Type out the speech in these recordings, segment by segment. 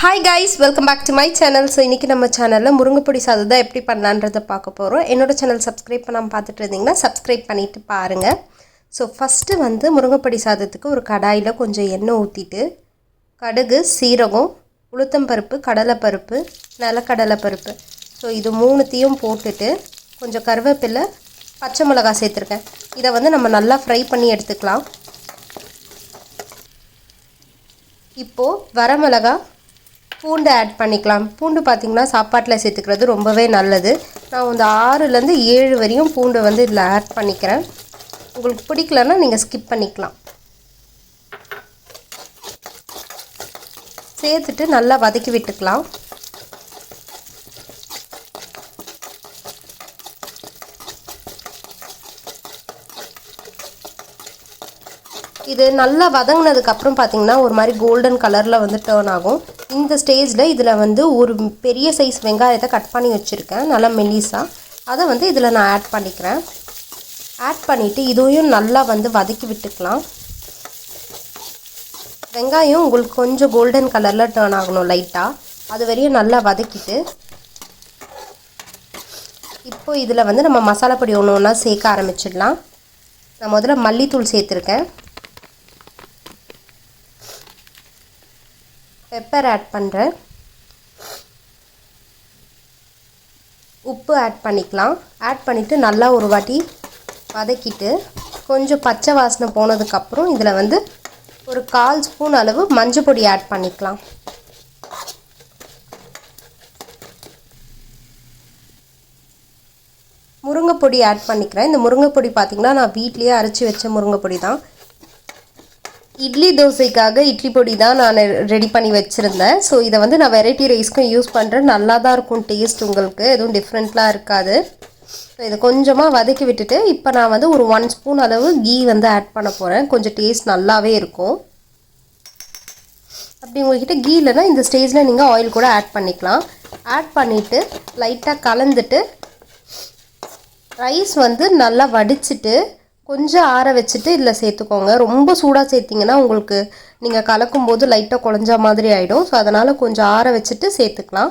Hi guys, welcome back to my channel. So இன்னைக்கு நம்ம சேனல்ல முருங்கைப்பொடி சாதம் தான் எப்படி பண்ணலாம்ன்றத பார்க்க போறோம். என்னோட சேனல் சப்ஸ்கிரைப் பண்ணாம பார்த்துட்டு இருந்தீங்கன்னா சப்ஸ்கிரைப் பண்ணிட்டு பாருங்க. ஸோ ஃபஸ்ட்டு வந்து முருங்கைப்பொடி சாதத்துக்கு ஒரு கடாயில் கொஞ்சம் எண்ணெய் ஊற்றிட்டு கடுகு, சீரகம், உளுத்தம்பருப்பு, கடலைப்பருப்பு, நிலக்கடலைப்பருப்பு ஸோ இது மூணுத்தையும் போட்டுட்டு கொஞ்சம் கருவேப்பிலை, பச்சை மிளகாய் சேர்த்துருக்கேன். இதை வந்து நம்ம நல்லா ஃப்ரை பண்ணி எடுத்துக்கலாம். இப்போது வரமிளகா, பூண்டு ஆட் பண்ணிக்கலாம். பூண்டு பார்த்திங்கன்னா சாப்பாட்டில் சேர்த்துக்கிறது ரொம்பவே நல்லது. நான் வந்து 6லேருந்து 7 வரையும் பூண்டு வந்து இதில் ஆட் பண்ணிக்கிறேன். உங்களுக்கு பிடிக்கலன்னா நீங்கள் ஸ்கிப் பண்ணிக்கலாம். சேர்த்துட்டு நல்லா வதக்கி விட்டுக்கலாம். இது நல்லா வதங்கினதுக்கப்புறம் பார்த்திங்கன்னா ஒரு மாதிரி கோல்டன் கலரில் வந்து டேர்ன் ஆகும். இந்த ஸ்டேஜில் இதில் வந்து ஒரு பெரிய சைஸ் வெங்காயத்தை கட் பண்ணி வச்சுருக்கேன், நல்லா மெல்லிஸாக. அதை வந்து இதில் நான் ஆட் பண்ணிக்கிறேன். ஆட் பண்ணிவிட்டு இதையும் நல்லா வந்து வதக்கி விட்டுக்கலாம். வெங்காயம் உங்களுக்கு கொஞ்சம் கோல்டன் கலரில் டேர்ன் ஆகணும் லைட்டாக. அது வரையும் நல்லா வதக்கிட்டு இப்போது இதில் வந்து நம்ம மசாலா பொடி ஒன்று ஒன்றா சேர்க்க ஆரம்பிச்சிடலாம். நான் முதல்ல மல்லித்தூள் சேர்த்துருக்கேன், பெப்பர் ஆட் பண்ணுறேன், உப்பு ஆட் பண்ணிக்கலாம். ஆட் பண்ணிவிட்டு நல்லா ஒரு வாட்டி வதக்கிட்டு கொஞ்சம் பச்சை வாசனை போனதுக்கப்புறம் இதில் வந்து ஒரு 1/4 ஸ்பூன் அளவு மஞ்சள் பொடி ஆட் பண்ணிக்கலாம். முருங்கைப்பொடி ஆட் பண்ணிக்கிறேன். இந்த முருங்கைப்பொடி பார்த்திங்கன்னா நான் வீட்லேயே அரைச்சி வச்ச முருங்கைப்பொடி தான். இட்லி தோசைக்காக இட்லி பொடி தான் நான் ரெடி பண்ணி வச்சுருந்தேன். ஸோ இதை வந்து நான் வெரைட்டி ரைஸ்க்கும் யூஸ் பண்ணுறேன். நல்லா தான் இருக்கும் டேஸ்ட், உங்களுக்கு எதுவும் டிஃப்ரெண்ட்லாம் இருக்காது. ஸோ இதை கொஞ்சமாக வதக்கி விட்டுட்டு இப்போ நான் வந்து ஒரு 1 ஸ்பூன் அளவு கீ வந்து ஆட் பண்ண போகிறேன். கொஞ்சம் டேஸ்ட் நல்லாவே இருக்கும். அப்படி உங்கள்கிட்ட கீ இல்லைன்னா இந்த ஸ்டேஜில் நீங்கள் ஆயில் கூட ஆட் பண்ணிக்கலாம். ஆட் பண்ணிவிட்டு லைட்டாக கலந்துட்டு ரைஸ் வந்து நல்லா வடிச்சிட்டு கொஞ்சம் ஆற வச்சுட்டு இதில் சேர்த்துக்கோங்க. ரொம்ப சூடாக சேர்த்திங்கன்னா உங்களுக்கு நீங்கள் கலக்கும்போது லைட்டாக குழஞ்ச மாதிரி ஆகிடும். ஸோ அதனால் கொஞ்சம் ஆற வச்சுட்டு சேர்த்துக்கலாம்.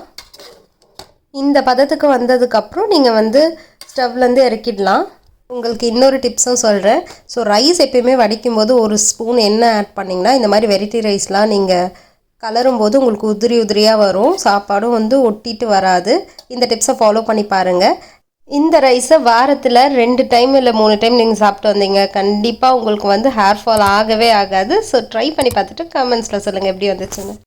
இந்த பதத்துக்கு வந்ததுக்கப்புறம் நீங்கள் வந்து ஸ்டவ்லேருந்து இறக்கிடலாம். உங்களுக்கு இன்னொரு டிப்ஸும் சொல்கிறேன். ஸோ ரைஸ் எப்பயுமே வடிக்கும்போது ஒரு ஸ்பூன் எண்ணெய் ஆட் பண்ணிங்கன்னா இந்த மாதிரி வெரைட்டி ரைஸ்லாம் நீங்கள் கலரும்போது உங்களுக்கு உதிரி உதிரியாக வரும். சாப்பாடும் வந்து ஒட்டிட்டு வராது. இந்த டிப்ஸை ஃபாலோ பண்ணி பாருங்கள். இந்த ரைஸை வாரத்தில் 2 டைம் இல்லை 3 டைம் நீங்கள் சாப்பிட்டு வந்தீங்க, கண்டிப்பாக உங்களுக்கு வந்து ஹேர் ஃபால் ஆகவே ஆகாது. ஸோ ட்ரை பண்ணி பார்த்துட்டு கமெண்ட்ஸில் சொல்லுங்கள் எப்படி வந்துச்சுன்னு.